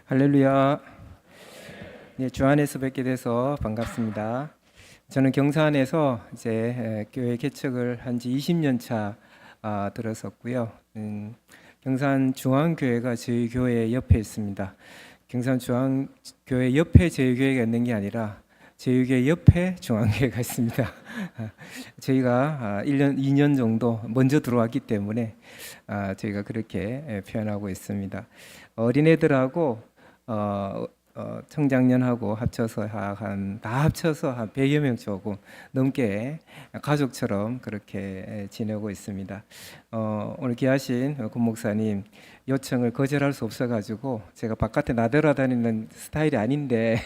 할렐루야. 네, 주 안에서 뵙게 돼서 반갑습니다. 저는 경산에서 이제 교회 개척을 한 지 20년 차 들었었고요. 경산 중앙교회가 저희 교회 옆에 있습니다. 경산 중앙교회 옆에 저희 교회가 있는 게 아니라 저희 교회 옆에 중앙교회가 있습니다. 저희가 1년, 2년 정도 먼저 들어왔기 때문에 저희가 그렇게 표현하고 있습니다. 어린애들하고 청장년하고 합쳐서 다 합쳐서 한 100여 명 조금 넘게 가족처럼 그렇게 지내고 있습니다. 오늘 귀하신 권 목사님 요청을 거절할 수 없어가지고 제가 바깥에 나돌아다니는 스타일이 아닌데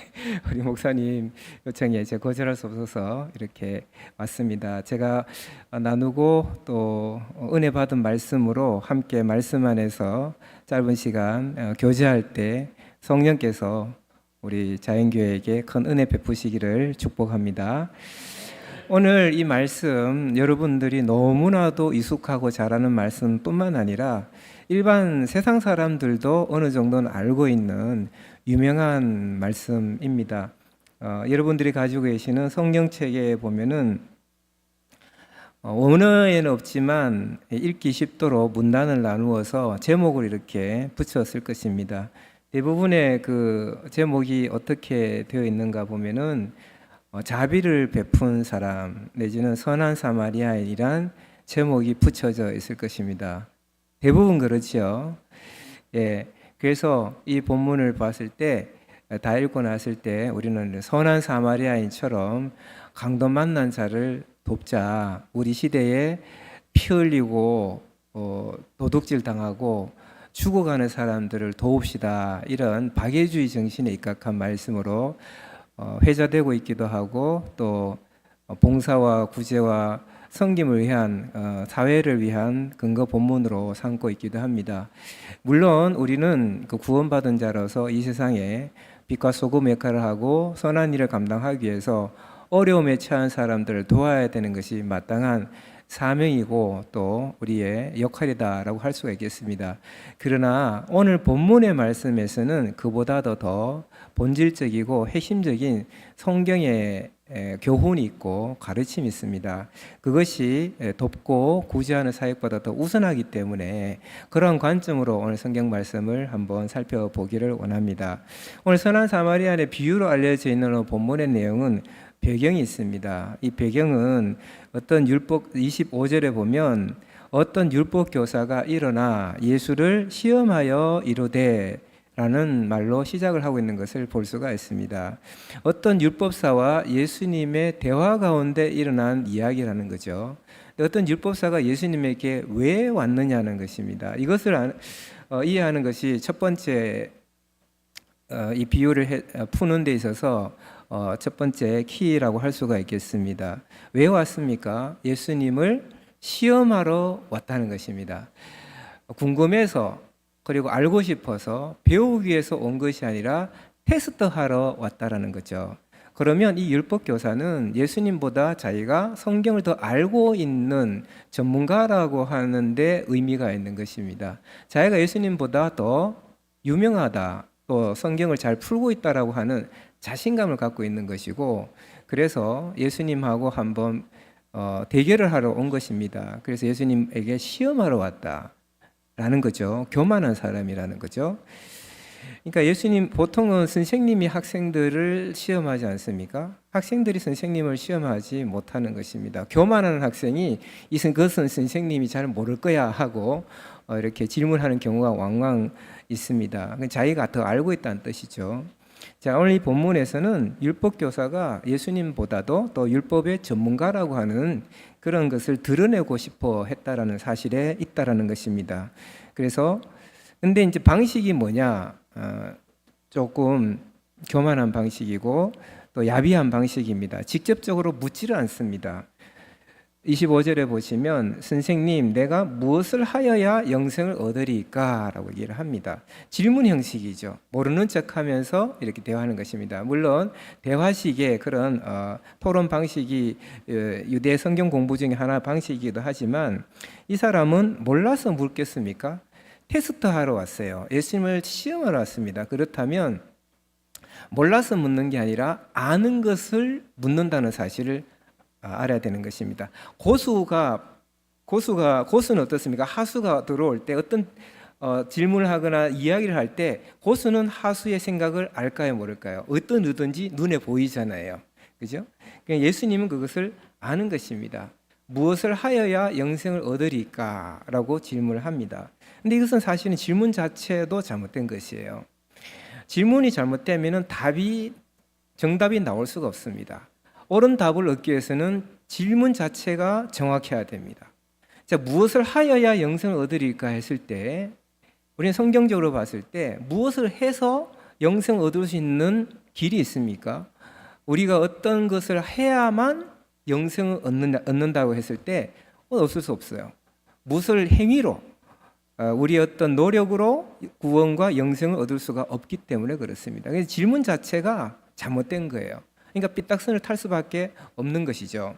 우리 목사님 요청에 제가 거절할 수 없어서 이렇게 왔습니다. 제가 나누고 또 은혜 받은 말씀으로 함께 말씀 안에서 짧은 시간 교제할 때 성령께서 우리 자연교회에게 큰 은혜 베푸시기를 축복합니다. 오늘 이 말씀 여러분들이 너무나도 익숙하고 잘 아는 말씀뿐만 아니라 일반 세상 사람들도 어느 정도는 알고 있는 유명한 말씀입니다. 여러분들이 가지고 계시는 성경책에 보면은 원어에는 없지만 읽기 쉽도록 문단을 나누어서 제목을 이렇게 붙였을 것입니다. 대부분의 그 제목이 어떻게 되어 있는가 보면은 자비를 베푼 사람 내지는 선한 사마리아인이란 제목이 붙여져 있을 것입니다. 대부분 그렇지요. 예, 그래서 이 본문을 봤을 때 다 읽고 났을 때 우리는 선한 사마리아인처럼 강도 만난 자를 돕자. 우리 시대에 피 흘리고 도둑질 당하고 죽어가는 사람들을 도웁시다. 이런 박애주의 정신에 입각한 말씀으로 회자되고 있기도 하고 또 봉사와 구제와 섬김을 위한 사회를 위한 근거 본문으로 삼고 있기도 합니다. 물론 우리는 그 구원받은 자로서 이 세상에 빛과 소금 역할을 하고 선한 일을 감당하기 위해서 어려움에 처한 사람들을 도와야 되는 것이 마땅한 사명이고 또 우리의 역할이다라고 할 수가 있겠습니다. 그러나 오늘 본문의 말씀에서는 그보다도 더 본질적이고 핵심적인 성경의 교훈이 있고 가르침이 있습니다. 그것이 돕고 구제하는 사역보다 더 우선하기 때문에 그런 관점으로 오늘 성경 말씀을 한번 살펴보기를 원합니다. 오늘 선한 사마리아인의 비유로 알려져 있는 본문의 내용은 배경이 있습니다. 이 배경은 어떤 율법 25절에 보면 어떤 율법 교사가 일어나 예수를 시험하여 이르되 라는 말로 시작을 하고 있는 것을 볼 수가 있습니다. 어떤 율법사와 예수님의 대화 가운데 일어난 이야기라는 거죠. 어떤 율법사가 예수님에게 왜 왔느냐는 것입니다. 이것을 이해하는 것이 첫 번째 이 비유를 푸는 데 있어서 첫 번째 키라고 할 수가 있겠습니다. 왜 왔습니까? 예수님을 시험하러 왔다는 것입니다. 궁금해서 그리고 알고 싶어서 배우기 위해서 온 것이 아니라 테스트하러 왔다라는 거죠. 그러면 이 율법 교사는 예수님보다 자기가 성경을 더 알고 있는 전문가라고 하는데 의미가 있는 것입니다. 자기가 예수님보다 더 유명하다, 또 성경을 잘 풀고 있다라고 하는 자신감을 갖고 있는 것이고, 그래서 예수님하고 한번 대결을 하러 온 것입니다. 그래서 예수님에게 시험하러 왔다라는 거죠. 교만한 사람이라는 거죠. 그러니까 예수님 보통은 선생님이 학생들을 시험하지 않습니까? 학생들이 선생님을 시험하지 못하는 것입니다. 교만한 학생이 그것은 선생님이 잘 모를 거야 하고 이렇게 질문하는 경우가 왕왕 있습니다. 자기가 더 알고 있다는 뜻이죠. 자, 오늘 이 본문에서는 율법 교사가 예수님보다도 또 율법의 전문가라고 하는 그런 것을 드러내고 싶어 했다라는 사실에 있다라는 것입니다. 그래서 근데 이제 방식이 뭐냐? 조금 교만한 방식이고 또 야비한 방식입니다. 직접적으로 묻지를 않습니다. 25절에 보시면 선생님 내가 무엇을 하여야 영생을 얻으리까? 라고 얘기를 합니다. 질문 형식이죠. 모르는 척하면서 이렇게 대화하는 것입니다. 물론 대화식의 그런 토론 방식이 유대 성경 공부 중에 하나 방식이기도 하지만 이 사람은 몰라서 묻겠습니까? 테스트하러 왔어요. 예수님을 시험하러 왔습니다. 그렇다면 몰라서 묻는 게 아니라 아는 것을 묻는다는 사실을 알아야 되는 것입니다. 고수는 어떻습니까? 하수가 들어올 때 어떤 질문을 하거나 이야기를 할 때 고수는 하수의 생각을 알까요, 모를까요? 어떤 의도인지 눈에 보이잖아요. 그죠? 그러니까 예수님은 그것을 아는 것입니다. 무엇을 하여야 영생을 얻으리까? 라고 질문을 합니다. 근데 이것은 사실은 질문 자체도 잘못된 것이에요. 질문이 잘못되면 정답이 나올 수가 없습니다. 옳은 답을 얻기 위해서는 질문 자체가 정확해야 됩니다. 자, 무엇을 하여야 영생을 얻으리까 했을 때 우리는 성경적으로 봤을 때 무엇을 해서 영생을 얻을 수 있는 길이 있습니까? 우리가 어떤 것을 해야만 영생을 얻는다고 했을 때 없을 수 없어요. 무엇을 행위로 우리의 어떤 노력으로 구원과 영생을 얻을 수가 없기 때문에 그렇습니다. 그래서 질문 자체가 잘못된 거예요. 그러니까 삐딱선을 탈 수밖에 없는 것이죠.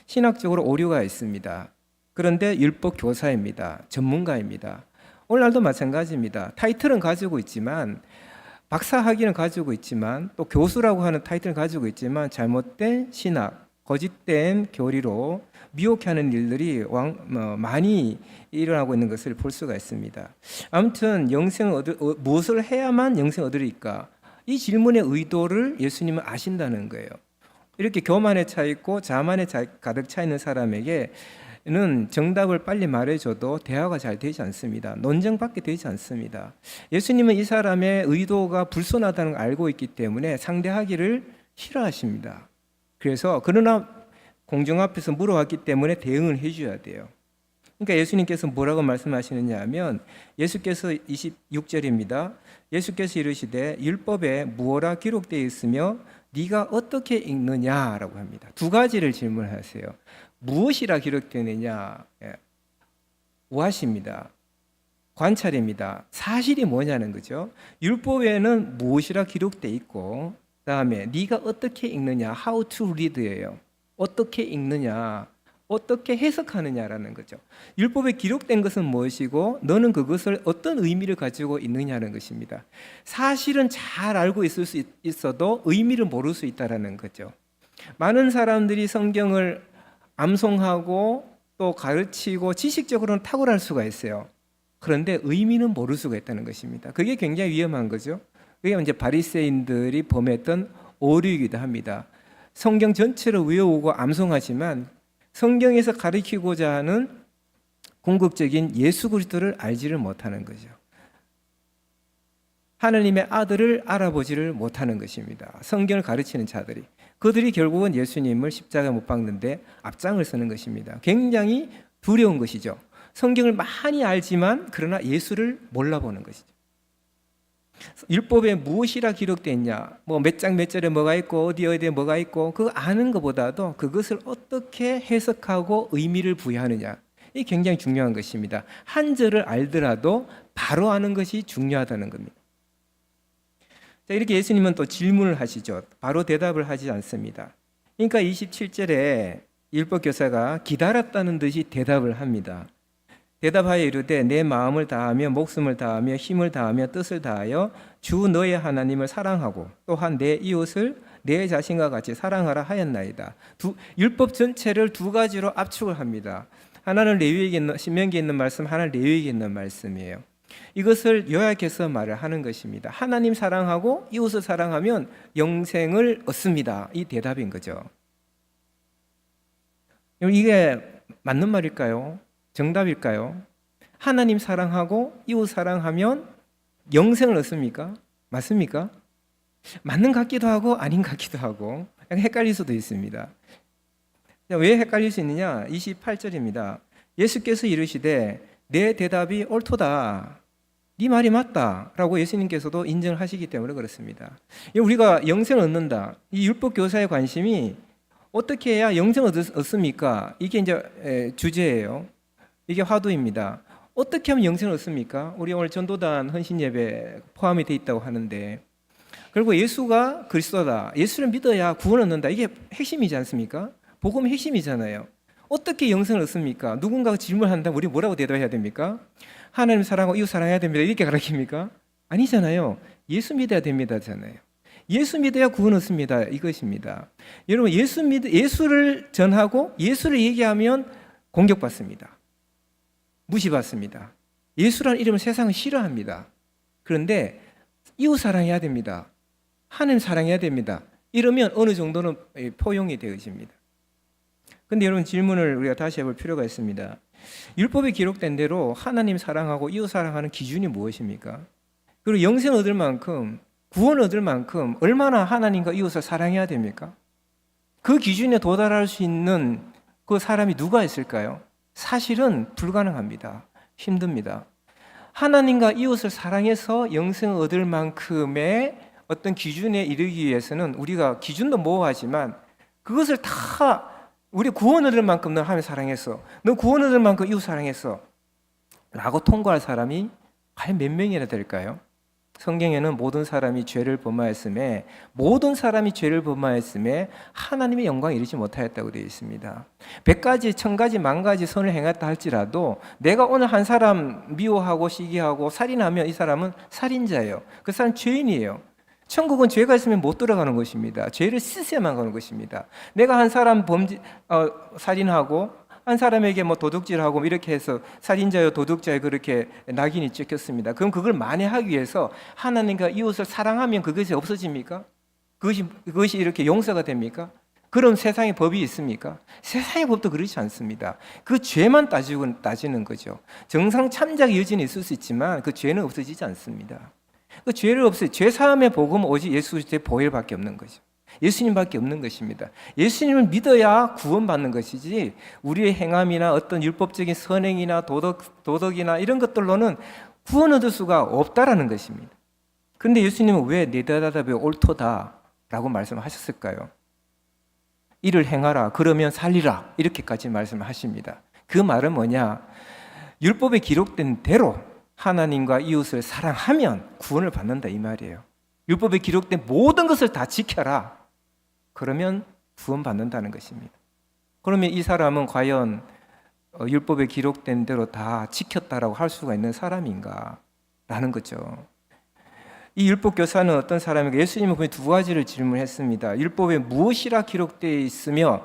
신학적으로 오류가 있습니다. 그런데 율법 교사입니다. 전문가입니다. 오늘날도 마찬가지입니다. 타이틀은 가지고 있지만 박사 학위는 가지고 있지만 또 교수라고 하는 타이틀을 가지고 있지만 잘못된 신학, 거짓된 교리로 미혹하는 일들이 많이 일어나고 있는 것을 볼 수가 있습니다. 아무튼 무엇을 해야만 영생을 얻으리까? 이 질문의 의도를 예수님은 아신다는 거예요. 이렇게 교만에 차 있고 자만에 가득 차 있는 사람에게는 정답을 빨리 말해줘도 대화가 잘 되지 않습니다. 논쟁밖에 되지 않습니다. 예수님은 이 사람의 의도가 불손하다는 걸 알고 있기 때문에 상대하기를 싫어하십니다. 그러나 공중 앞에서 물어왔기 때문에 대응을 해줘야 돼요. 그러니까 예수님께서 뭐라고 말씀하시느냐 하면 예수께서 26절입니다. 예수께서 이르시되 율법에 무엇라 기록되어 있으며 네가 어떻게 읽느냐라고 합니다. 두 가지를 질문하세요. 무엇이라 기록되느냐? 우하십니다. 관찰입니다. 사실이 뭐냐는 거죠. 율법에는 무엇이라 기록되어 있고 그다음에 네가 어떻게 읽느냐? How to read예요. 어떻게 읽느냐? 어떻게 해석하느냐라는 거죠. 율법에 기록된 것은 무엇이고 너는 그것을 어떤 의미를 가지고 있느냐는 것입니다. 사실은 잘 알고 있을 수 있어도 의미를 모를 수 있다는 거죠. 많은 사람들이 성경을 암송하고 또 가르치고 지식적으로는 탁월할 수가 있어요. 그런데 의미는 모를 수가 있다는 것입니다. 그게 굉장히 위험한 거죠. 그게 이제 바리새인들이 범했던 오류이기도 합니다. 성경 전체를 외우고 암송하지만 성경에서 가르치고자 하는 궁극적인 예수 그리스도를 알지를 못하는 거죠. 하나님의 아들을 알아보지를 못하는 것입니다. 성경을 가르치는 자들이. 그들이 결국은 예수님을 십자가에 못 박는데 앞장을 서는 것입니다. 굉장히 두려운 것이죠. 성경을 많이 알지만 그러나 예수를 몰라보는 것이죠. 율법에 무엇이라 기록되어 있냐, 몇 장 몇 절에 뭐가 있고 어디에 뭐가 있고 그거 아는 것보다도 그것을 어떻게 해석하고 의미를 부여하느냐, 이게 굉장히 중요한 것입니다. 한 절을 알더라도 바로 아는 것이 중요하다는 겁니다. 자, 이렇게 예수님은 또 질문을 하시죠. 바로 대답을 하지 않습니다. 그러니까 27절에 율법 교사가 기다렸다는 듯이 대답을 합니다. 대답하여 이르되 내 마음을 다하며 목숨을 다하며 힘을 다하며 뜻을 다하여 주 너의 하나님을 사랑하고 또한 내 이웃을 내 자신과 같이 사랑하라 하였나이다. 율법 전체를 두 가지로 압축을 합니다. 하나는 레위기에 있는, 신명기에 있는 말씀, 하나는 레위기에 있는 말씀이에요. 이것을 요약해서 말을 하는 것입니다. 하나님 사랑하고 이웃을 사랑하면 영생을 얻습니다. 이 대답인 거죠. 이게 맞는 말일까요? 정답일까요? 하나님 사랑하고 이웃 사랑하면 영생을 얻습니까? 맞습니까? 맞는 것 같기도 하고 아닌 것 같기도 하고 약간 헷갈릴 수도 있습니다. 왜 헷갈릴 수 있느냐? 28절입니다. 예수께서 이르시되 내 대답이 옳도다. 네 말이 맞다. 라고 예수님께서도 인정을 하시기 때문에 그렇습니다. 우리가 영생을 얻는다. 이 율법 교사의 관심이 어떻게 해야 영생을 얻습니까? 이게 이제 주제예요. 이게 화두입니다. 어떻게 하면 영생을 얻습니까? 우리 오늘 전도단 헌신 예배 포함이 되어 있다고 하는데 결국 예수가 그리스도다. 예수를 믿어야 구원 얻는다. 이게 핵심이지 않습니까? 복음의 핵심이잖아요. 어떻게 영생을 얻습니까? 누군가가 질문한다면 우리 뭐라고 대답해야 됩니까? 하나님 사랑하고 이웃 사랑해야 됩니다. 이렇게 가르칩니까? 아니잖아요. 예수 믿어야 됩니다잖아요. 예수 믿어야 구원 얻습니다. 이것입니다. 여러분, 예수를 전하고 예수를 얘기하면 공격받습니다. 무시받습니다. 예수라는 이름을 세상은 싫어합니다. 그런데 이웃 사랑해야 됩니다. 하나님 사랑해야 됩니다. 이러면 어느 정도는 포용이 되어집니다. 근데 여러분, 질문을 우리가 다시 해볼 필요가 있습니다. 율법에 기록된 대로 하나님 사랑하고 이웃 사랑하는 기준이 무엇입니까? 그리고 영생 얻을 만큼, 구원 얻을 만큼 얼마나 하나님과 이웃을 사랑해야 됩니까? 그 기준에 도달할 수 있는 그 사람이 누가 있을까요? 사실은 불가능합니다. 힘듭니다. 하나님과 이웃을 사랑해서 영생을 얻을 만큼의 어떤 기준에 이르기 위해서는 우리가 기준도 모호하지만 그것을 다 우리 구원 얻을 만큼 너 하나님 사랑했어, 너 구원 얻을 만큼 이웃 사랑했어 라고 통과할 사람이 과연 몇 명이나 될까요? 성경에는 모든 사람이 죄를 범하였음에 하나님의 영광에 이르지 못하였다고 되어 있습니다. 100가지, 1000가지, 10,000가지 선을 행했다 할지라도 내가 오늘 한 사람 미워하고 시기하고 살인하면 이 사람은 살인자예요. 그 사람 죄인이에요. 천국은 죄가 있으면 못 들어가는 것입니다. 죄를 씻어야만 가는 것입니다. 내가 한 사람 살인하고 한 사람에게 도둑질하고 이렇게 해서 살인자요 도둑자요 그렇게 낙인이 찍혔습니다. 그럼 그걸 만회하기 위해서 하나님과 이웃을 사랑하면 그것이 없어집니까? 그것이 이렇게 용서가 됩니까? 그런 세상의 법이 있습니까? 세상의 법도 그렇지 않습니다. 그 죄만 따지는 거죠. 정상 참작의 여지는 있을 수 있지만 그 죄는 없어지지 않습니다. 그 죄를 죄 사함의 복음은 오직 예수 그리스도의 보혈밖에 없는 거죠. 예수님밖에 없는 것입니다. 예수님을 믿어야 구원받는 것이지 우리의 행함이나 어떤 율법적인 선행이나 도덕이나 이런 것들로는 구원 얻을 수가 없다라는 것입니다. 그런데 예수님은 왜 내 대답이 옳도다라고 말씀하셨을까요? 이를 행하라 그러면 살리라 이렇게까지 말씀하십니다. 그 말은 뭐냐? 율법에 기록된 대로 하나님과 이웃을 사랑하면 구원을 받는다 이 말이에요. 율법에 기록된 모든 것을 다 지켜라. 그러면 구원받는다는 것입니다. 그러면 이 사람은 과연 율법에 기록된 대로 다 지켰다라고 할 수가 있는 사람인가? 라는 거죠. 이 율법 교사는 어떤 사람인가? 예수님은 거의 두 가지를 질문했습니다. 율법에 무엇이라 기록되어 있으며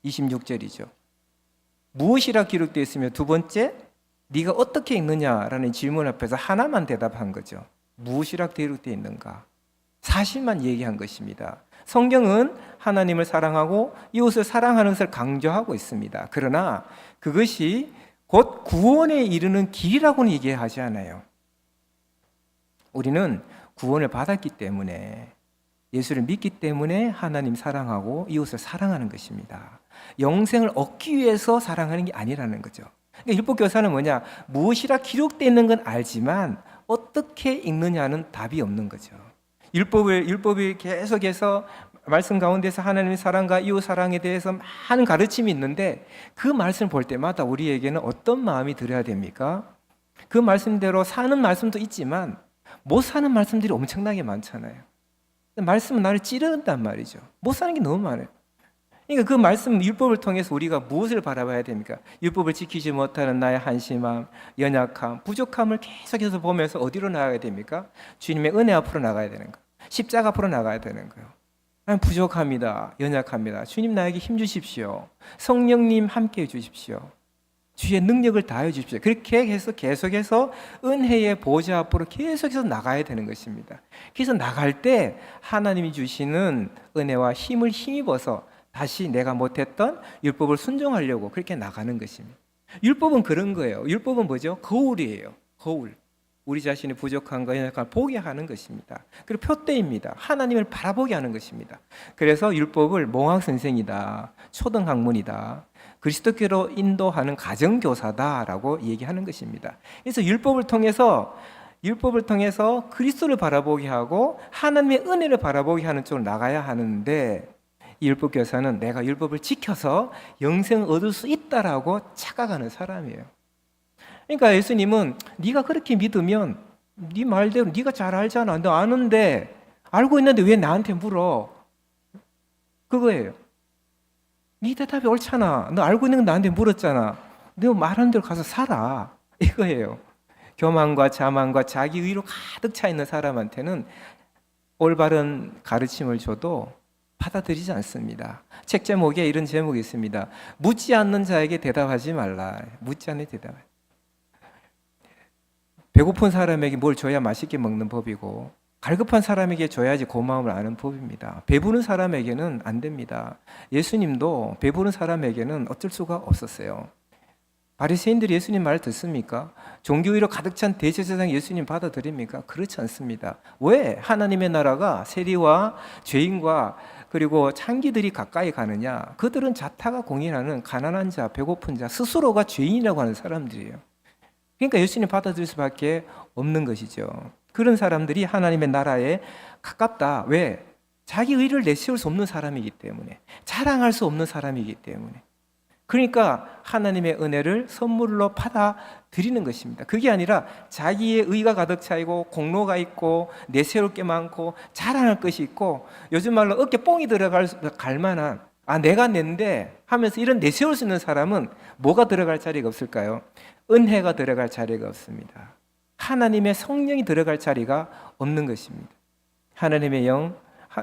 26절이죠. 무엇이라 기록되어 있으며 두 번째 네가 어떻게 읽느냐라는 질문 앞에서 하나만 대답한 거죠. 무엇이라 기록되어 있는가? 사실만 얘기한 것입니다. 성경은 하나님을 사랑하고 이웃을 사랑하는 것을 강조하고 있습니다. 그러나 그것이 곧 구원에 이르는 길이라고는 얘기하지 않아요. 우리는 구원을 받았기 때문에, 예수를 믿기 때문에 하나님 사랑하고 이웃을 사랑하는 것입니다. 영생을 얻기 위해서 사랑하는 게 아니라는 거죠. 그러니까 율법 교사는 뭐냐? 무엇이라 기록되어 있는 건 알지만 어떻게 읽느냐는 답이 없는 거죠. 율법이 계속해서 말씀 가운데서 하나님의 사랑과 이웃 사랑에 대해서 많은 가르침이 있는데 그 말씀을 볼 때마다 우리에게는 어떤 마음이 들어야 됩니까? 그 말씀대로 사는 말씀도 있지만 못 사는 말씀들이 엄청나게 많잖아요. 말씀은 나를 찌른단 말이죠. 못 사는 게 너무 많아요. 그러니까 그 말씀, 율법을 통해서 우리가 무엇을 바라봐야 됩니까? 율법을 지키지 못하는 나의 한심함, 연약함, 부족함을 계속해서 보면서 어디로 나가야 됩니까? 주님의 은혜 앞으로 나가야 되는 거예요. 십자가 앞으로 나가야 되는 거예요. 난 부족합니다. 연약합니다. 주님 나에게 힘 주십시오. 성령님 함께 해 주십시오. 주의 능력을 다해 주십시오. 그렇게 해서 계속해서 은혜의 보좌 앞으로 계속해서 나가야 되는 것입니다. 그래서 나갈 때 하나님이 주시는 은혜와 힘을 힘입어서 다시 내가 못했던 율법을 순종하려고 그렇게 나가는 것입니다. 율법은 그런 거예요. 율법은 뭐죠? 거울이에요. 거울. 우리 자신의 부족함과 연약함을 보게 하는 것입니다. 그리고 표대입니다. 하나님을 바라보게 하는 것입니다. 그래서 율법을 몽학선생이다, 초등학문이다, 그리스도교로 인도하는 가정교사다라고 얘기하는 것입니다. 그래서 율법을 통해서 그리스도를 바라보게 하고 하나님의 은혜를 바라보게 하는 쪽으로 나가야 하는데, 이 율법 교사는 내가 율법을 지켜서 영생을 얻을 수 있다라고 착각하는 사람이에요. 그러니까 예수님은 네가 그렇게 믿으면 네 말대로, 네가 잘 알잖아, 너 아는데, 알고 있는데 왜 나한테 물어? 그거예요. 네 대답이 옳잖아, 너 알고 있는 건 나한테 물었잖아, 너 말하는 대로 가서 살아, 이거예요. 교만과 자만과 자기 의로 가득 차 있는 사람한테는 올바른 가르침을 줘도 받아들이지 않습니다. 책 제목에 이런 제목이 있습니다. 묻지 않는 자에게 대답하지 말라. 묻지 않는 대답. 배고픈 사람에게 뭘 줘야 맛있게 먹는 법이고, 갈급한 사람에게 줘야지 고마움을 아는 법입니다. 배부른 사람에게는 안 됩니다. 예수님도 배부른 사람에게는 어쩔 수가 없었어요. 바리새인들이 예수님 말 듣습니까? 종교의로 가득 찬 대제사장 예수님 받아들입니까? 그렇지 않습니다. 왜 하나님의 나라가 세리와 죄인과 그리고 창기들이 가까이 가느냐? 그들은 자타가 공인하는 가난한 자, 배고픈 자, 스스로가 죄인이라고 하는 사람들이에요. 그러니까 예수님 받아들일 수밖에 없는 것이죠. 그런 사람들이 하나님의 나라에 가깝다. 왜? 자기 의를 내세울 수 없는 사람이기 때문에, 자랑할 수 없는 사람이기 때문에. 그러니까 하나님의 은혜를 선물로 받아들이는 것입니다. 그게 아니라 자기의 의가 가득 차이고 공로가 있고 내세울 게 많고 자랑할 것이 있고, 요즘 말로 어깨 뽕이 들어갈 만한, 내가 낸데 하면서 이런 내세울 수 있는 사람은 뭐가 들어갈 자리가 없을까요? 은혜가 들어갈 자리가 없습니다. 하나님의 성령이 들어갈 자리가 없는 것입니다. 하나님의 영,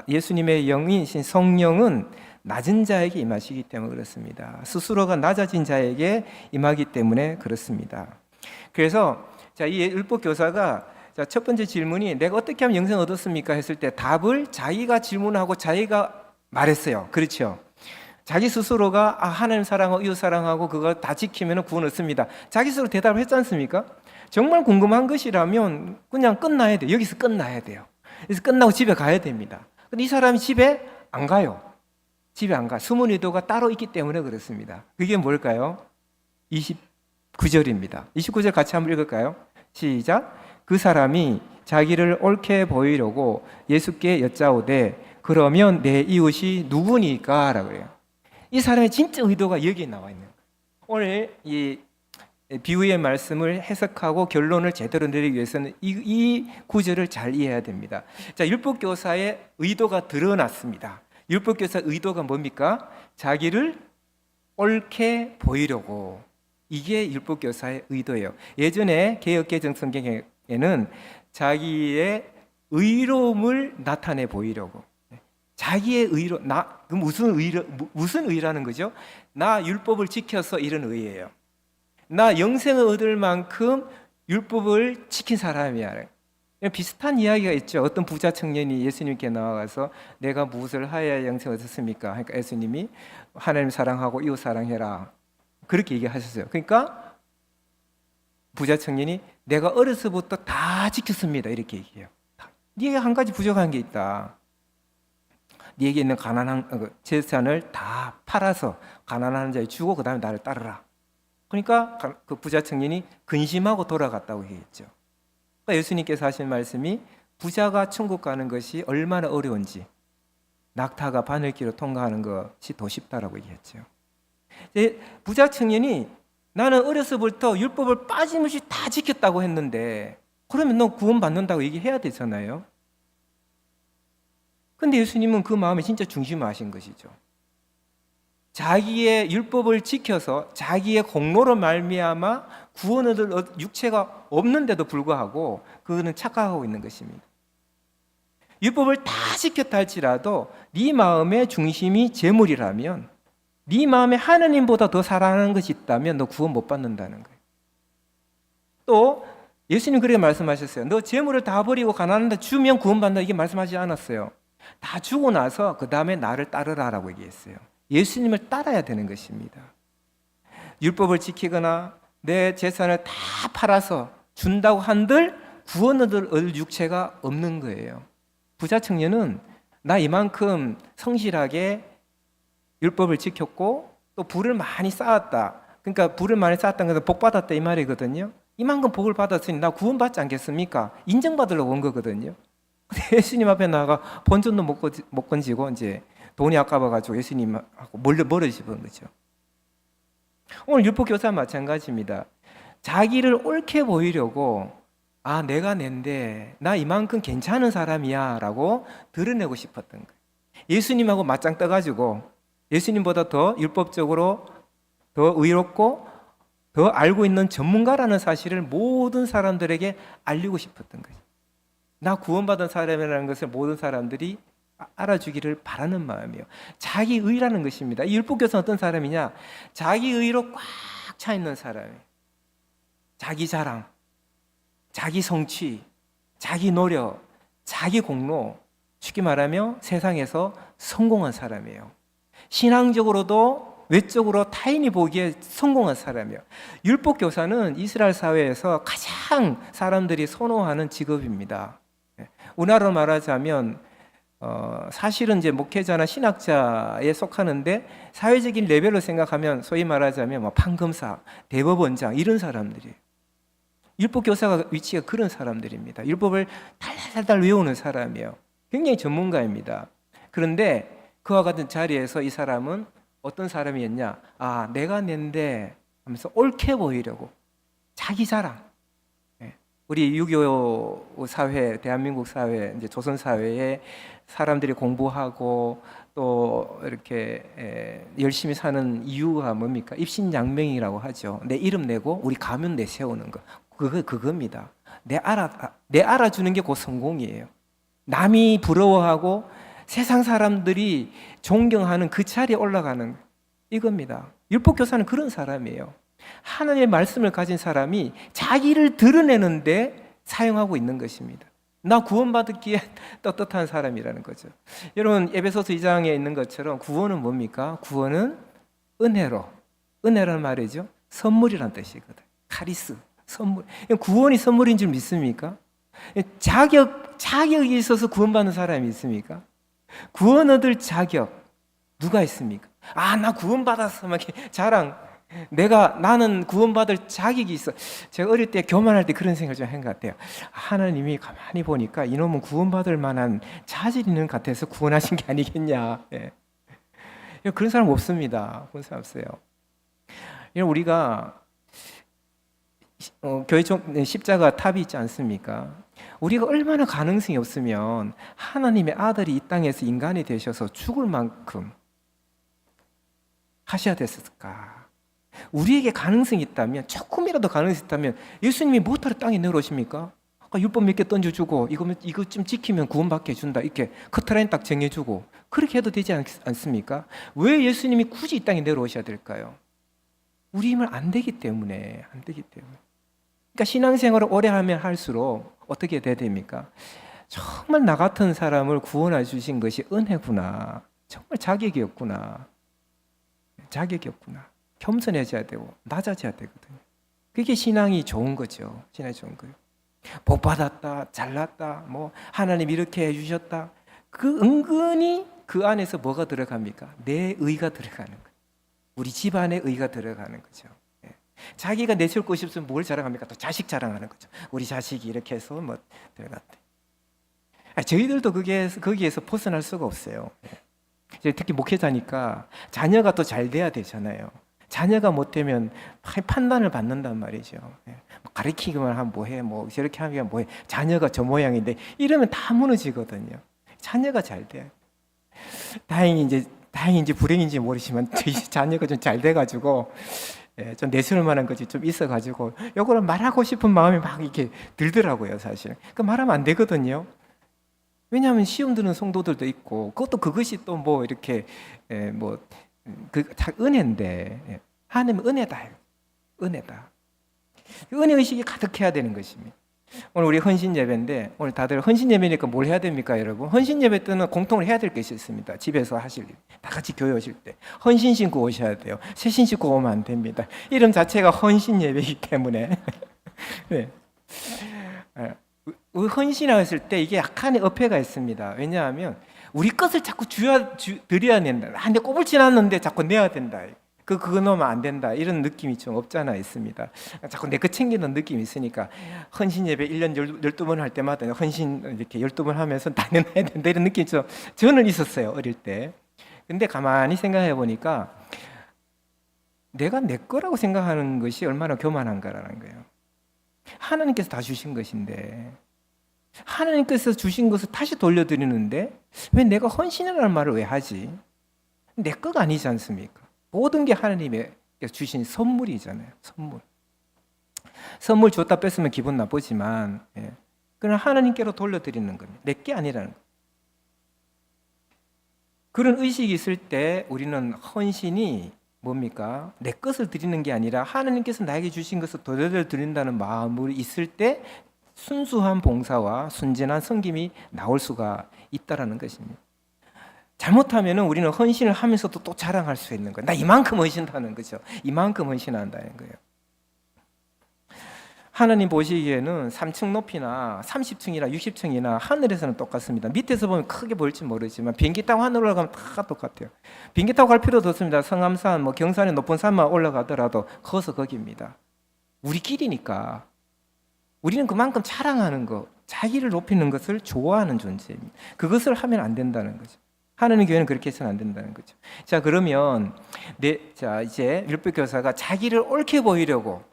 예수님의 영이신 성령은 낮은 자에게 임하시기 때문에 그렇습니다. 스스로가 낮아진 자에게 임하기 때문에 그렇습니다. 그래서 이 율법 교사가 첫 번째 질문이 내가 어떻게 하면 영생 얻었습니까? 했을 때 답을 자기가 질문하고 자기가 말했어요. 그렇죠? 자기 스스로가 하나님 사랑하고 이웃 사랑하고 그거 다 지키면 구원 얻습니다. 자기 스스로 대답을 했지 않습니까? 정말 궁금한 것이라면 그냥 끝나야 돼요. 여기서 끝나야 돼요. 그래서 끝나고 집에 가야 됩니다. 근데 이 사람이 집에 안 가요. 집에 안 가. 숨은 의도가 따로 있기 때문에 그렇습니다. 그게 뭘까요? 29절입니다. 29절 같이 한번 읽을까요? 시작. 그 사람이 자기를 옳게 보이려고 예수께 여짜오되 그러면 내 이웃이 누구니까? 라고 해요. 이 사람의 진짜 의도가 여기에 나와 있는 거예요. 오늘 이 비유의 말씀을 해석하고 결론을 제대로 내리기 위해서는 이 구절을 잘 이해해야 됩니다. 자, 율법교사의 의도가 드러났습니다. 율법교사의 의도가 뭡니까? 자기를 옳게 보이려고. 이게 율법교사의 의도예요. 예전에 개역개정 성경에는 자기의 의로움을 나타내 보이려고. 자기의 의로, 무슨 의라는 거죠? 나 율법을 지켜서 이런 의예요. 나 영생을 얻을 만큼 율법을 지킨 사람이야. 비슷한 이야기가 있죠. 어떤 부자 청년이 예수님께 나와가서 내가 무엇을 하여야 영생을 얻었습니까? 그러니까 예수님이 하나님 사랑하고 이웃 사랑해라. 그렇게 얘기하셨어요. 그러니까 부자 청년이 내가 어려서부터 다 지켰습니다. 이렇게 얘기해요. 네가 한 가지 부족한 게 있다. 네게 있는 가난한 재산을 다 팔아서 가난한 자에 주고 그 다음에 나를 따르라. 그러니까 그 부자 청년이 근심하고 돌아갔다고 얘기했죠. 그러니까 예수님께서 하신 말씀이 부자가 천국 가는 것이 얼마나 어려운지, 낙타가 바늘길을 통과하는 것이 더 쉽다라고 얘기했죠. 부자 청년이 나는 어려서부터 율법을 빠짐없이 다 지켰다고 했는데 그러면 너 구원 받는다고 얘기해야 되잖아요. 근데 예수님은 그 마음에 진짜 중심을 아신 것이죠. 자기의 율법을 지켜서 자기의 공로로 말미암아 구원을 얻을 육체가 없는데도 불구하고 그는 착각하고 있는 것입니다. 율법을 다 지켰다 할지라도 네 마음의 중심이 재물이라면, 네 마음에 하나님보다 더 사랑하는 것이 있다면 너 구원 못 받는다는 거예요. 또 예수님 그렇게 말씀하셨어요. 너 재물을 다 버리고 가난한 데 주면 구원 받는다, 이게 말씀하지 않았어요. 다 주고 나서 그 다음에 나를 따르라라고 얘기했어요. 예수님을 따라야 되는 것입니다. 율법을 지키거나 내 재산을 다 팔아서 준다고 한들 구원을 얻을 육체가 없는 거예요. 부자 청년은 나 이만큼 성실하게 율법을 지켰고 또 부를 많이 쌓았다. 그러니까 부를 많이 쌓았다는 것은 복 받았다 이 말이거든요. 이만큼 복을 받았으니 나 구원 받지 않겠습니까? 인정받으려고 온 거거든요. 근데 예수님 앞에 나가 본전도 못 건지고 이제 돈이 아까워가지고 예수님하고 멀어지는 거죠. 오늘 율법교사는 마찬가지입니다. 자기를 옳게 보이려고 내가 낸데 나 이만큼 괜찮은 사람이야 라고 드러내고 싶었던 거예요. 예수님하고 맞짱 떠가지고 예수님보다 더 율법적으로 더 의롭고 더 알고 있는 전문가라는 사실을 모든 사람들에게 알리고 싶었던 거죠. 나 구원받은 사람이라는 것을 모든 사람들이 알아주기를 바라는 마음이에요. 자기의라는 것입니다. 이 율법교사는 어떤 사람이냐? 자기의로 꽉 차 있는 사람이에요. 자기 자랑, 자기 성취, 자기 노력, 자기 공로, 쉽게 말하면 세상에서 성공한 사람이에요. 신앙적으로도 외적으로 타인이 보기에 성공한 사람이에요. 율법교사는 이스라엘 사회에서 가장 사람들이 선호하는 직업입니다. 우리나라로 말하자면 사실은 이제 목회자나 신학자에 속하는데 사회적인 레벨로 생각하면 소위 말하자면 뭐 판검사, 대법원장 이런 사람들이에요. 율법교사가 위치가 그런 사람들입니다. 율법을 달달달 외우는 사람이에요. 굉장히 전문가입니다. 그런데 그와 같은 자리에서 이 사람은 어떤 사람이었냐? 아, 내가 낸데 하면서 옳게 보이려고 자기 자랑. 우리 6.25 사회, 대한민국 사회, 이제 조선 사회에 사람들이 공부하고 또 이렇게 열심히 사는 이유가 뭡니까? 입신양명이라고 하죠. 내 이름 내고 우리 가문 내세우는 거. 그겁니다. 내 알아주는 게 곧 성공이에요. 남이 부러워하고 세상 사람들이 존경하는 그 자리에 올라가는 이겁니다. 율법교사는 그런 사람이에요. 하나님의 말씀을 가진 사람이 자기를 드러내는데 사용하고 있는 것입니다. 나 구원받기에 떳떳한 사람이라는 거죠. 여러분 에베소서 2장에 있는 것처럼 구원은 뭡니까? 구원은 은혜로. 은혜라는 말이죠. 선물이란 뜻이거든. 카리스, 선물. 구원이 선물인 줄 믿습니까? 자격이 있어서 구원받는 사람이 있습니까? 구원 얻을 자격 누가 있습니까? 아, 나 구원받았어 막 자랑. 나는 구원받을 자격이 있어. 제가 어릴 때 교만할 때 그런 생각을 좀 한 것 같아요. 하나님이 가만히 보니까 이놈은 구원받을 만한 자질 있는 것 같아서 구원하신 게 아니겠냐. 예. 그런 사람 없습니다. 그런 사람 없어요. 우리가 교회 십자가 탑이 있지 않습니까? 우리가 얼마나 가능성이 없으면 하나님의 아들이 이 땅에서 인간이 되셔서 죽을 만큼 하셔야 됐을까? 우리에게 가능성이 있다면, 조금이라도 가능성이 있다면 예수님이 뭐하러 땅에 내려오십니까? 아까 율법 몇 개 던져주고 이거 좀 지키면 구원받게 해준다 이렇게 커트라인 딱 정해주고 그렇게 해도 되지 않습니까? 왜 예수님이 굳이 이 땅에 내려오셔야 될까요? 우리 힘은 안 되기 때문에. 그러니까 신앙생활을 오래 하면 할수록 어떻게 돼야 됩니까? 정말 나 같은 사람을 구원해 주신 것이 은혜구나. 정말 자격이 없구나. 겸손해져야 되고 낮아져야 되거든요. 그게 신앙이 좋은 거죠. 신앙이 좋은 거예요. 복 받았다, 잘났다, 뭐 하나님 이렇게 해주셨다. 그 은근히 그 안에서 뭐가 들어갑니까? 내 의가 들어가는 거예요. 우리 집안의 의가 들어가는 거죠. 자기가 내세울 것이 없으면 뭘 자랑합니까? 또 자식 자랑하는 거죠. 우리 자식이 이렇게 해서 뭐 들어갔대. 저희들도 거기에서 벗어날 수가 없어요. 특히 목회자니까 자녀가 또 잘 돼야 되잖아요. 자녀가 못되면 판단을 받는단 말이죠. 가르치기만 하면 뭐해, 뭐 저렇게 하면 뭐해. 자녀가 저 모양인데 이러면 다 무너지거든요. 자녀가 잘 돼요. 다행인지 불행인지 모르지만 저희 자녀가 좀 잘 돼가지고 좀 내세울 만한 것이 좀 있어가지고 요거를 말하고 싶은 마음이 막 이렇게 들더라고요, 사실. 그 말하면 안 되거든요. 왜냐하면 시험 드는 성도들도 있고 그것이 또 뭐 이렇게 다 은혜인데 하나님은 은혜다. 은혜 의식이 가득해야 되는 것입니다. 오늘 우리 헌신 예배인데 오늘 다들 헌신 예배니까 뭘 해야 됩니까, 여러분? 헌신 예배 때는 공통으로 해야 될 것이 있습니다. 집에서 하실 일, 다 같이 교회 오실 때 헌신 신고 오셔야 돼요. 새신 신고 오면 안 됩니다. 이름 자체가 헌신 예배이기 때문에. 네. 헌신했을 때 이게 약간의 어폐가 있습니다. 왜냐하면 우리 것을 자꾸 드려야 된다. 근데 꼬불진 않는데 자꾸 내야 된다. 그거 넣으면 안 된다. 이런 느낌이 좀 없잖아 있습니다. 자꾸 내 거 챙기는 느낌이 있으니까 헌신 예배 1년 12번 할 때마다 헌신 이렇게 12번 하면서 다 내놔야 된다. 이런 느낌이 좀 저는 있었어요. 어릴 때. 근데 가만히 생각해 보니까 내가 내 거라고 생각하는 것이 얼마나 교만한가라는 거예요. 하나님께서 다 주신 것인데 하나님께서 주신 것을 다시 돌려드리는데 왜 내가 헌신이라는 말을 왜 하지? 내 거가 아니지 않습니까? 모든 게 하나님의 주신 선물이잖아요. 선물. 선물 줬다 뺐으면 기분 나쁘지만, 그냥 하나님께로 돌려드리는 겁니다. 내 게 아니라는 거예요. 그런 의식이 있을 때 우리는 헌신이 뭡니까? 내 것을 드리는 게 아니라 하나님께서 나에게 주신 것을 도려내 드린다는 마음으로 있을 때 순수한 봉사와 순진한 섬김이 나올 수가 있다라는 것입니다. 잘못하면 우리는 헌신을 하면서도 또 자랑할 수 있는 거예요. 나 이만큼 헌신하는 거죠. 이만큼 헌신한다는 거예요. 하나님 보시기에는 3층 높이나 30층이나 60층이나 하늘에서는 똑같습니다. 밑에서 보면 크게 보일지 모르지만 비행기 타고 하늘 올라가면 다 똑같아요. 비행기 타고 갈 필요도 없습니다. 성암산, 경산의 높은 산만 올라가더라도 거기서 거기입니다. 우리끼리니까. 우리는 그만큼 자랑하는 것, 자기를 높이는 것을 좋아하는 존재입니다. 그것을 하면 안 된다는 거죠. 하나님 교회는 그렇게 해서는 안 된다는 거죠. 자, 그러면 이제 율법 교사가 자기를 옳게 보이려고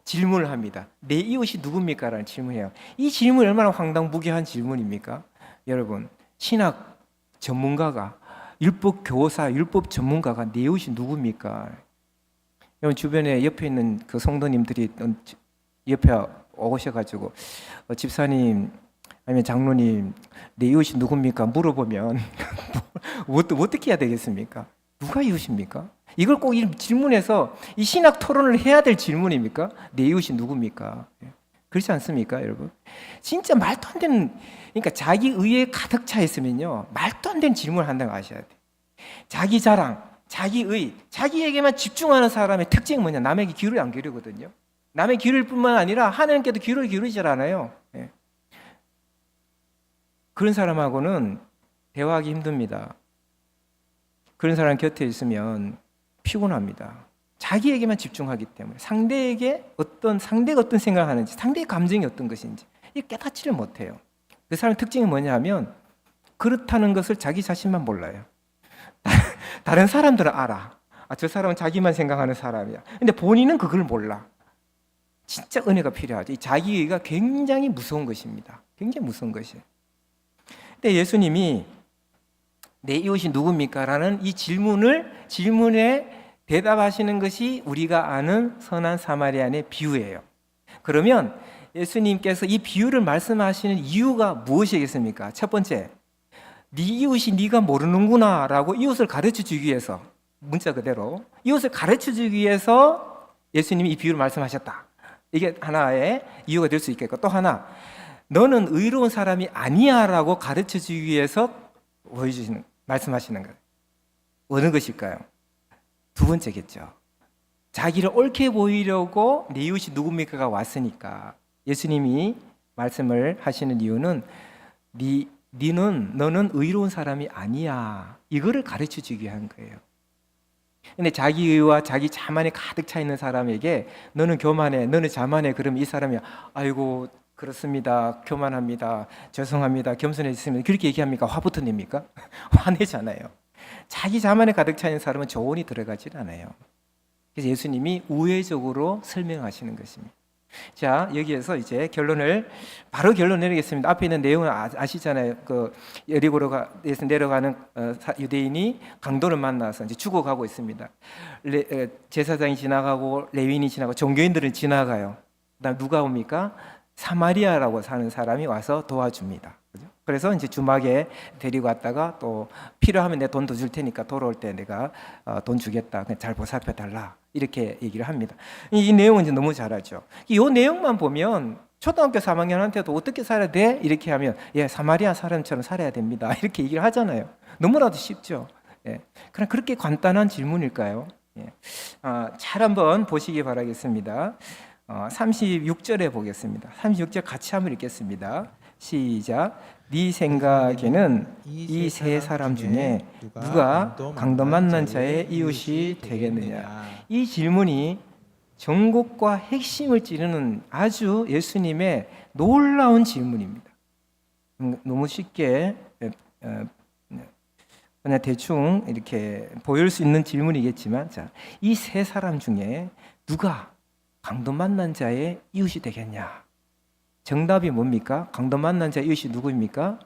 질문을 합니다. 내 이웃이 누굽니까? 라는 질문이에요. 이 질문이 얼마나 황당무계한 질문입니까? 여러분, 신학 전문가가, 율법 교사, 율법 전문가가 내 이웃이 누굽니까? 여러분, 주변에 옆에 있는 그 성도님들이 옆에 오셔가지고 집사님 아니면 장로님 내 이웃이 누굽니까? 물어보면 어떻게 해야 되겠습니까? 누가 이웃입니까? 이걸 꼭 질문해서 이 신학 토론을 해야 될 질문입니까? 내 이웃이 누굽니까? 그렇지 않습니까, 여러분? 진짜 말도 안 되는, 그러니까 자기 의에 가득 차 있으면요, 말도 안 되는 질문을 한다고 아셔야 돼. 자기 자랑, 자기 의, 자기에게만 집중하는 사람의 특징은 뭐냐? 남에게 귀를 안 기르거든요. 남의 귀를 뿐만 아니라 하나님께도 귀를 기르질 않아요. 그런 사람하고는 대화하기 힘듭니다. 그런 사람 곁에 있으면 피곤합니다. 자기에게만 집중하기 때문에 상대가 어떤 생각을 하는지, 상대의 감정이 어떤 것인지 깨닫지를 못해요. 그 사람의 특징이 뭐냐 하면 그렇다는 것을 자기 자신만 몰라요. 다른 사람들은 알아. 저 사람은 자기만 생각하는 사람이야. 근데 본인은 그걸 몰라. 진짜 은혜가 필요하죠. 이 자기의가 굉장히 무서운 것입니다. 굉장히 무서운 것이에요. 근데 예수님이 내 이웃이 누굽니까? 라는 이 질문에 대답하시는 것이 우리가 아는 선한 사마리아인의 비유예요. 그러면 예수님께서 이 비유를 말씀하시는 이유가 무엇이겠습니까? 첫 번째, 네 이웃이 네가 모르는구나 라고 이웃을 가르쳐주기 위해서, 문자 그대로 이웃을 가르쳐주기 위해서 예수님이 이 비유를 말씀하셨다. 이게 하나의 이유가 될 수 있겠고, 또 하나, 너는 의로운 사람이 아니야 라고 가르쳐주기 위해서 말씀하시는 거예요. 어느 것일까요? 두 번째겠죠. 자기를 옳게 보이려고 내 이웃이 누굽니까가 왔으니까 예수님이 말씀을 하시는 이유는 너는 의로운 사람이 아니야, 이거를 가르쳐주기 위한 거예요. 근데 자기의와 자기 자만에 가득 차 있는 사람에게 너는 교만해, 너는 자만해, 그러면 이 사람이 아이고 그렇습니다, 교만합니다, 죄송합니다, 겸손해졌습니다, 그렇게 얘기합니까? 화부터 냅니까? 화내잖아요. 자기 자만에 가득 차 있는 사람은 조언이 들어가질 않아요. 그래서 예수님이 우회적으로 설명하시는 것입니다. 자, 여기에서 이제 바로 결론 내리겠습니다. 앞에 있는 내용은 아시잖아요. 그 여리고로에서 내려가는 유대인이 강도를 만나서 이제 죽어가고 있습니다. 제사장이 지나가고 레위인이 지나가고 종교인들은 지나가요. 그다음 누가 옵니까? 사마리아라고 사는 사람이 와서 도와줍니다. 그래서 이제 주막에 데리고 왔다가 또 필요하면 내 돈 더 줄 테니까 돌아올 때 내가 돈 주겠다, 잘 보살펴 달라, 이렇게 얘기를 합니다. 이 내용은 이제 너무 잘하죠. 이 내용만 보면 초등학교 3학년한테도 어떻게 살아야 돼? 이렇게 하면 사마리아 사람처럼 살아야 됩니다, 이렇게 얘기를 하잖아요. 너무나도 쉽죠. 그럼 그렇게 간단한 질문일까요? 잘 한번 보시기 바라겠습니다. 36절에 보겠습니다. 36절 같이 한번 읽겠습니다. 시작. 네 생각에는 이 세 사람 중에 누가 강도 만난 자의 이웃이 되겠느냐? 이 질문이 전곡과 핵심을 찌르는 아주 예수님의 놀라운 질문입니다. 너무 쉽게 그냥 대충 이렇게 보일 수 있는 질문이겠지만, 이 세 사람 중에 누가 강도 만난 자의 이웃이 되겠냐? 정답이 뭡니까? 강도 만난 자의 이웃이 누구입니까?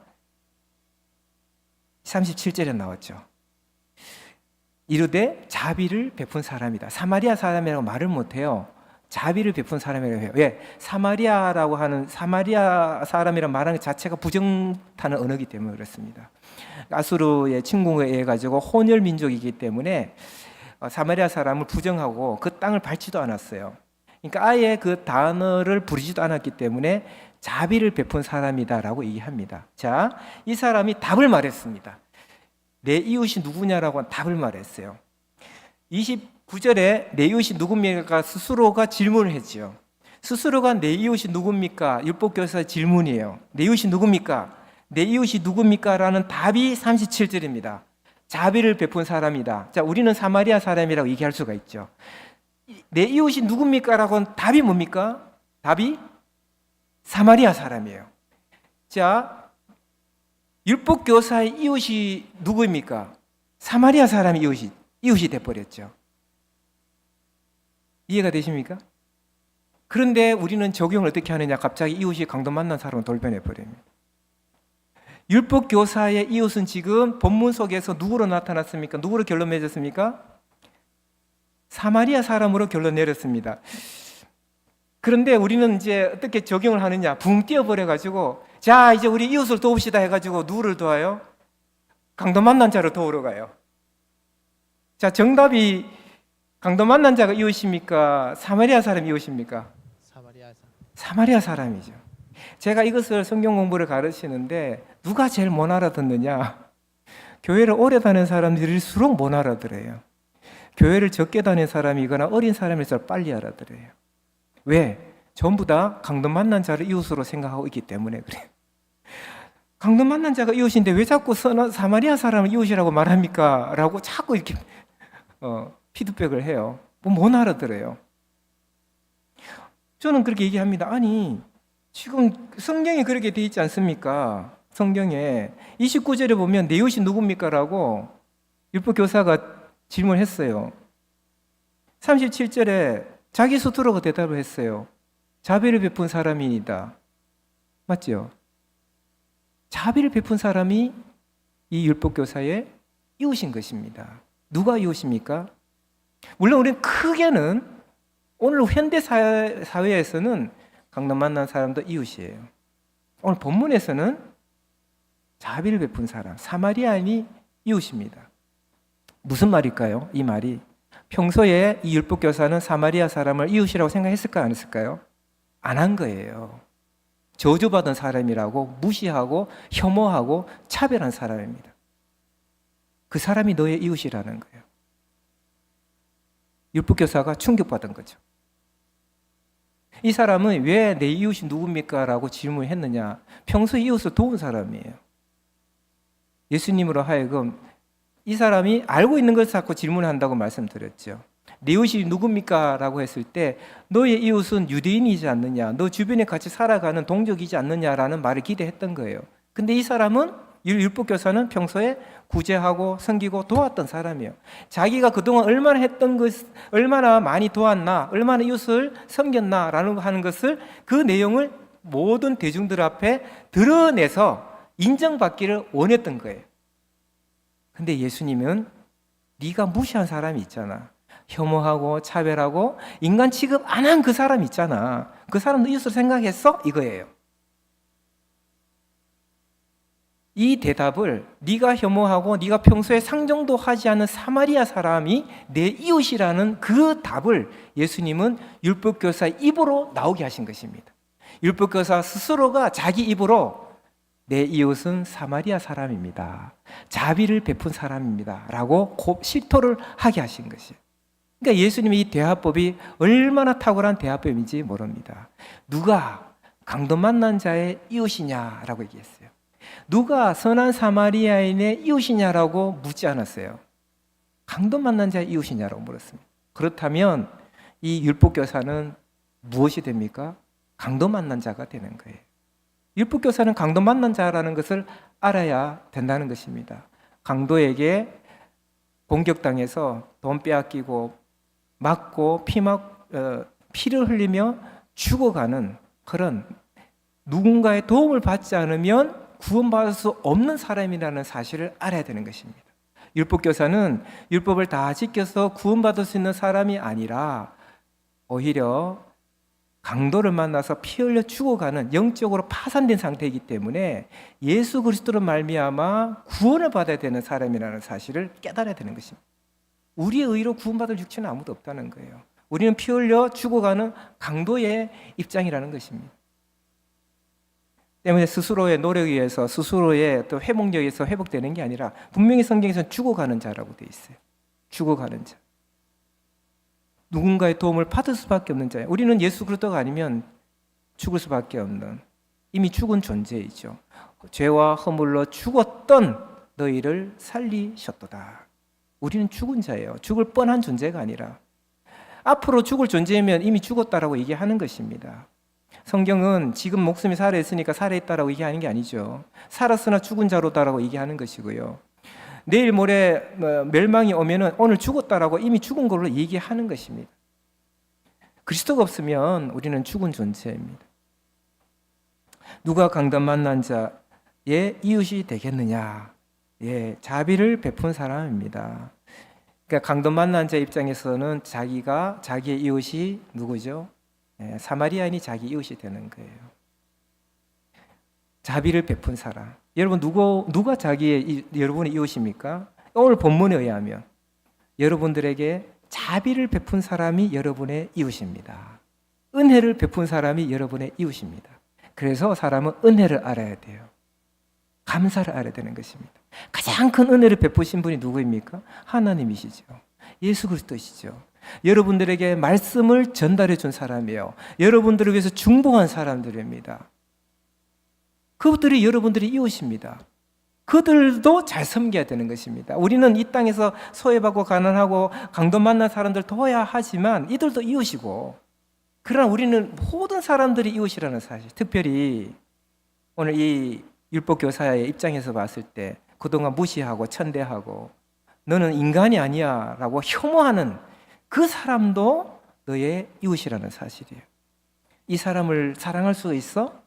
37절에 나왔죠. 이르되 자비를 베푼 사람이다. 사마리아 사람이라고 말을 못해요. 자비를 베푼 사람이라고 해요. 왜? 사마리아라고 하는 사마리아 사람이란 말하는 것 자체가 부정타는 언어이기 때문에 그렇습니다. 아수르의 침공에 의해 가지고 혼혈 민족이기 때문에 사마리아 사람을 부정하고 그 땅을 밟지도 않았어요. 그러니까 아예 그 단어를 부르지도 않았기 때문에 자비를 베푼 사람이다라고 얘기합니다. 자, 이 사람이 답을 말했습니다. 내 이웃이 누구냐라고 답을 말했어요. 29절에 내 이웃이 누굽니까? 스스로가 질문을 했죠. 스스로가 내 이웃이 누굽니까? 율법교사의 질문이에요. 내 이웃이 누굽니까? 내 이웃이 누굽니까? 라는 답이 37절입니다. 자비를 베푼 사람이다. 자, 우리는 사마리아 사람이라고 얘기할 수가 있죠. 내 이웃이 누굽니까? 라고 답이 뭡니까? 답이 사마리아 사람이에요. 자, 율법교사의 이웃이 누구입니까? 사마리아 사람이 이웃이 돼버렸죠. 이해가 되십니까? 그런데 우리는 적용을 어떻게 하느냐? 갑자기 이웃이 강도 만난 사람을 돌변해버립니다. 율법교사의 이웃은 지금 본문 속에서 누구로 나타났습니까? 누구로 결론 맺었습니까? 사마리아 사람으로 결론 내렸습니다. 그런데 우리는 이제 어떻게 적용을 하느냐? 붕 뛰어버려가지고 자, 이제 우리 이웃을 도웁시다 해가지고 누구를 도와요? 강도 만난 자를 도우러 가요. 자, 정답이 강도 만난 자가 이웃입니까? 사마리아 사람이 이웃입니까? 사마리아 사람이죠. 제가 이것을 성경 공부를 가르치는데 누가 제일 못 알아듣느냐? 교회를 오래 다닌 사람들일수록 못 알아들어요. 교회를 적게 다닌 사람이거나 어린 사람일수록 빨리 알아들어요. 왜? 전부 다 강도 만난 자를 이웃으로 생각하고 있기 때문에 그래요. 강도 만난 자가 이웃인데 왜 자꾸 사마리아 사람을 이웃이라고 말합니까? 라고 자꾸 이렇게 피드백을 해요. 못 알아들어요. 저는 그렇게 얘기합니다. 아니, 지금 성경에 그렇게 돼 있지 않습니까? 성경에 29절에 보면 내 이웃이 누굽니까? 라고 율법교사가 질문했어요. 37절에 자기 스스로가 대답을 했어요. 자비를 베푼 사람이다. 맞죠? 자비를 베푼 사람이 이 율법교사의 이웃인 것입니다. 누가 이웃입니까? 물론 우리는 크게는 오늘 현대 사회에서는 강도 만난 사람도 이웃이에요. 오늘 본문에서는 자비를 베푼 사람, 사마리아인이 이웃입니다. 무슨 말일까요? 이 말이 평소에 이 율법교사는 사마리아 사람을 이웃이라고 생각했을까요? 안 했을까요? 안 한 거예요. 저주받은 사람이라고 무시하고 혐오하고 차별한 사람입니다. 그 사람이 너의 이웃이라는 거예요. 율법교사가 충격받은 거죠. 이 사람은 왜 내 이웃이 누굽니까? 라고 질문했느냐? 평소에 이웃을 도운 사람이에요. 예수님으로 하여금 이 사람이 알고 있는 것을 자꾸 질문한다고 말씀드렸죠. 내 이웃이 누굽니까? 라고 했을 때 너의 이웃은 유대인이지 않느냐? 너 주변에 같이 살아가는 동족이지 않느냐라는 말을 기대했던 거예요. 근데 이 사람은 율법교사는 평소에 구제하고 섬기고 도왔던 사람이에요. 자기가 그동안 얼마나 했던 것, 얼마나 많이 도왔나, 얼마나 이웃을 섬겼나라는 하는 것을 그 내용을 모든 대중들 앞에 드러내서 인정받기를 원했던 거예요. 근데 예수님은 네가 무시한 사람이 있잖아. 혐오하고 차별하고 인간 취급 안 한 그 사람 있잖아. 그 사람도 이웃을 생각했어? 이거예요. 이 대답을 네가 혐오하고 네가 평소에 상정도 하지 않은 사마리아 사람이 내 이웃이라는 그 답을 예수님은 율법교사의 입으로 나오게 하신 것입니다. 율법교사 스스로가 자기 입으로 내 이웃은 사마리아 사람입니다. 자비를 베푼 사람입니다. 라고 실토를 하게 하신 것이에요. 그러니까 예수님의 이 대화법이 얼마나 탁월한 대화법인지 모릅니다. 누가 강도 만난 자의 이웃이냐라고 얘기했어요. 누가 선한 사마리아인의 이웃이냐라고 묻지 않았어요. 강도 만난 자의 이웃이냐라고 물었습니다. 그렇다면 이 율법교사는 무엇이 됩니까? 강도 만난 자가 되는 거예요. 율법교사는 강도 만난 자라는 것을 알아야 된다는 것입니다. 강도에게 공격당해서 돈 빼앗기고 맞고 피를 흘리며 죽어가는 그런 누군가의 도움을 받지 않으면 구원받을 수 없는 사람이라는 사실을 알아야 되는 것입니다. 율법교사는 율법을 다 지켜서 구원받을 수 있는 사람이 아니라 오히려 강도를 만나서 피 흘려 죽어가는 영적으로 파산된 상태이기 때문에 예수 그리스도로 말미암아 구원을 받아야 되는 사람이라는 사실을 깨달아야 되는 것입니다. 우리의 의로 구원받을 육체는 아무도 없다는 거예요. 우리는 피 흘려 죽어가는 강도의 입장이라는 것입니다. 때문에 스스로의 노력에 의해서 스스로의 또 회복력에 의해서 회복되는 게 아니라 분명히 성경에서는 죽어가는 자라고 되어 있어요. 죽어가는 자. 누군가의 도움을 받을 수밖에 없는 자예요. 우리는 예수 그리스도가 아니면 죽을 수밖에 없는 이미 죽은 존재이죠. 죄와 허물로 죽었던 너희를 살리셨도다. 우리는 죽은 자예요. 죽을 뻔한 존재가 아니라 앞으로 죽을 존재이면 이미 죽었다라고 얘기하는 것입니다. 성경은 지금 목숨이 살아있으니까 살아있다라고 얘기하는 게 아니죠. 살았으나 죽은 자로다라고 얘기하는 것이고요. 내일 모레 멸망이 오면은 오늘 죽었다라고 이미 죽은 걸로 얘기하는 것입니다. 그리스도가 없으면 우리는 죽은 존재입니다. 누가 강단 만난 자의 이웃이 되겠느냐? 예, 자비를 베푼 사람입니다. 그러니까 강도 만난 자 입장에서는 자기의 이웃이 누구죠? 예, 사마리아인이 자기 이웃이 되는 거예요. 자비를 베푼 사람. 여러분 누가 여러분의 이웃입니까? 오늘 본문에 의하면 여러분들에게 자비를 베푼 사람이 여러분의 이웃입니다. 은혜를 베푼 사람이 여러분의 이웃입니다. 그래서 사람은 은혜를 알아야 돼요. 감사를 알아야 되는 것입니다. 가장 큰 은혜를 베푸신 분이 누구입니까? 하나님이시죠. 예수 그리스도시죠. 여러분들에게 말씀을 전달해 준 사람이에요. 여러분들을 위해서 중보한 사람들입니다. 그들이 여러분들의 이웃입니다. 그들도 잘 섬겨야 되는 것입니다. 우리는 이 땅에서 소외받고 가난하고 강도 만난 사람들 도와야 하지만 이들도 이웃이고, 그러나 우리는 모든 사람들이 이웃이라는 사실, 특별히 오늘 이 율법교사의 입장에서 봤을 때 그동안 무시하고 천대하고 너는 인간이 아니야 라고 혐오하는 그 사람도 너의 이웃이라는 사실이에요. 이 사람을 사랑할 수 있어?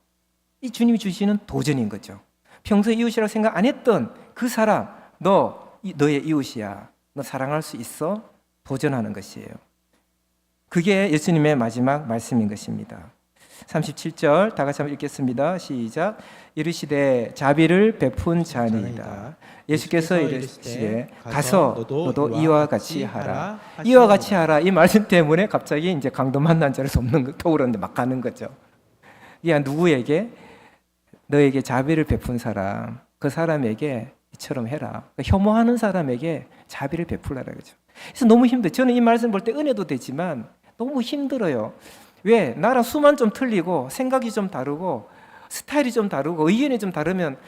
이 주님이 주시는 도전인 거죠. 평소에 이웃이라고 생각 안 했던 그 사람, 너의 이웃이야. 너 사랑할 수 있어? 도전하는 것이에요. 그게 예수님의 마지막 말씀인 것입니다. 37절 다 같이 한번 읽겠습니다. 시작. 이르시되 자비를 베푼 자니이다. 예수께서 이르시되 가서 너도 이와 같이 하라. 이와 같이 하라. 이 말씀 때문에 갑자기 이제 강도 만난 자를 떠오르는데 막 가는 거죠. 이게 누구에게? 너에게 자비를 베푼 사람, 그 사람에게 이처럼 해라. 혐오하는 사람에게 자비를 베풀라라 그죠. 그래서 너무 힘들어요. 저는 이 말씀 볼 때 은혜도 되지만 너무 힘들어요. 왜? 나랑 수만 좀 틀리고 생각이 좀 다르고 스타일이 좀 다르고 의견이 좀 다르면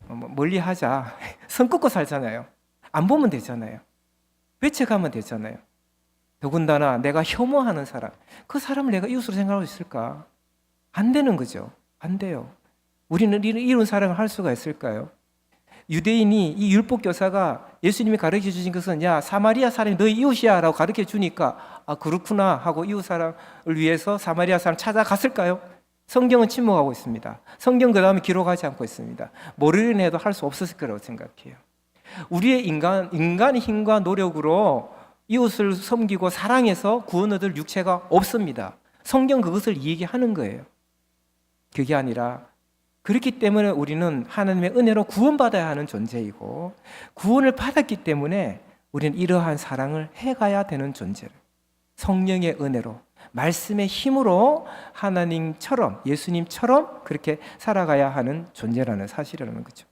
멀리 하자. 선 긋고 살잖아요. 안 보면 되잖아요. 외쳐가면 되잖아요. 더군다나 내가 혐오하는 사람, 그 사람을 내가 이웃으로 생각할 수 있을까? 안 되는 거죠. 안 돼요. 우리는 이런 사랑을 할 수가 있을까요? 유대인이 이 율법교사가 예수님이 가르쳐 주신 것은 야 사마리아 사람이 너희 이웃이야 라고 가르쳐 주니까 아 그렇구나 하고 이웃 사람을 위해서 사마리아 사람 찾아갔을까요? 성경은 침묵하고 있습니다. 성경 그 다음에 기록하지 않고 있습니다. 모르는 해도 할 수 없었을 거라고 생각해요. 우리의 인간의 힘과 노력으로 이웃을 섬기고 사랑해서 구원 얻을 육체가 없습니다. 성경 그것을 얘기하는 거예요. 그게 아니라 그렇기 때문에 우리는 하나님의 은혜로 구원받아야 하는 존재이고 구원을 받았기 때문에 우리는 이러한 사랑을 해가야 되는 존재를 성령의 은혜로 말씀의 힘으로 하나님처럼 예수님처럼 그렇게 살아가야 하는 존재라는 사실이라는 거죠.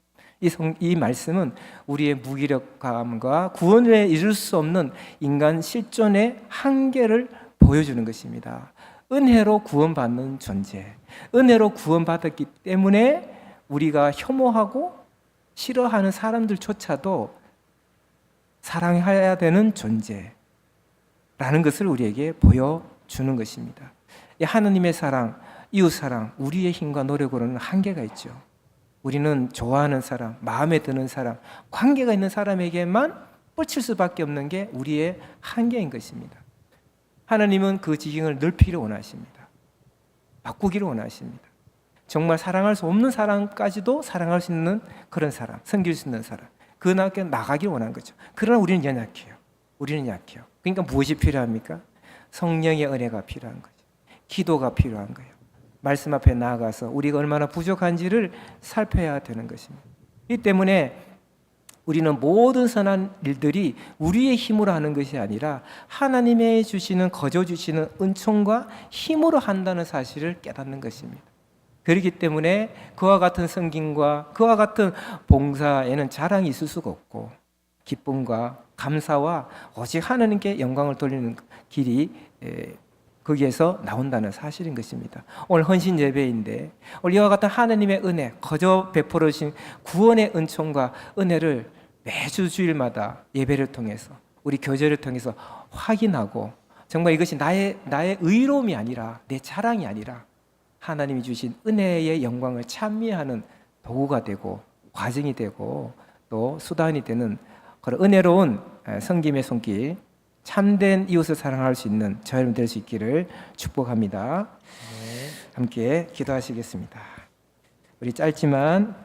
이 말씀은 우리의 무기력감과 구원에 이룰 수 없는 인간 실존의 한계를 보여주는 것입니다. 은혜로 구원받는 존재, 은혜로 구원받았기 때문에 우리가 혐오하고 싫어하는 사람들조차도 사랑해야 되는 존재라는 것을 우리에게 보여주는 것입니다. 이 하나님의 사랑, 이웃 사랑, 우리의 힘과 노력으로는 한계가 있죠. 우리는 좋아하는 사람, 마음에 드는 사람, 관계가 있는 사람에게만 뻗칠 수밖에 없는 게 우리의 한계인 것입니다. 하나님은 그 지경을 넓히기를 원하십니다. 바꾸기를 원하십니다. 정말 사랑할 수 없는 사람까지도 사랑할 수 있는 그런 사람, 섬길 수 있는 사람, 그 나게 나가길 원하는 거죠. 그러나 우리는 연약해요. 우리는 약해요. 그러니까 무엇이 필요합니까? 성령의 은혜가 필요한 거죠. 기도가 필요한 거예요. 말씀 앞에 나아가서 우리가 얼마나 부족한지를 살펴야 되는 것입니다. 이 때문에 우리는 모든 선한 일들이 우리의 힘으로 하는 것이 아니라 하나님의 주시는 거저 주시는 은총과 힘으로 한다는 사실을 깨닫는 것입니다. 그렇기 때문에 그와 같은 섬김과 그와 같은 봉사에는 자랑이 있을 수가 없고 기쁨과 감사와 오직 하나님께 영광을 돌리는 길이 거기에서 나온다는 사실인 것입니다. 오늘 헌신 예배인데 오늘 이와 같은 하나님의 은혜, 거저 베풀어 주신 구원의 은총과 은혜를 매주 주일마다 예배를 통해서 우리 교제를 통해서 확인하고 정말 이것이 나의 의로움이 아니라 내 자랑이 아니라 하나님이 주신 은혜의 영광을 찬미하는 도구가 되고 과정이 되고 또 수단이 되는 그런 은혜로운 섬김의 손길, 참된 이웃을 사랑할 수 있는 저 여러분 될 수 있기를 축복합니다. 함께 기도하시겠습니다. 우리 짧지만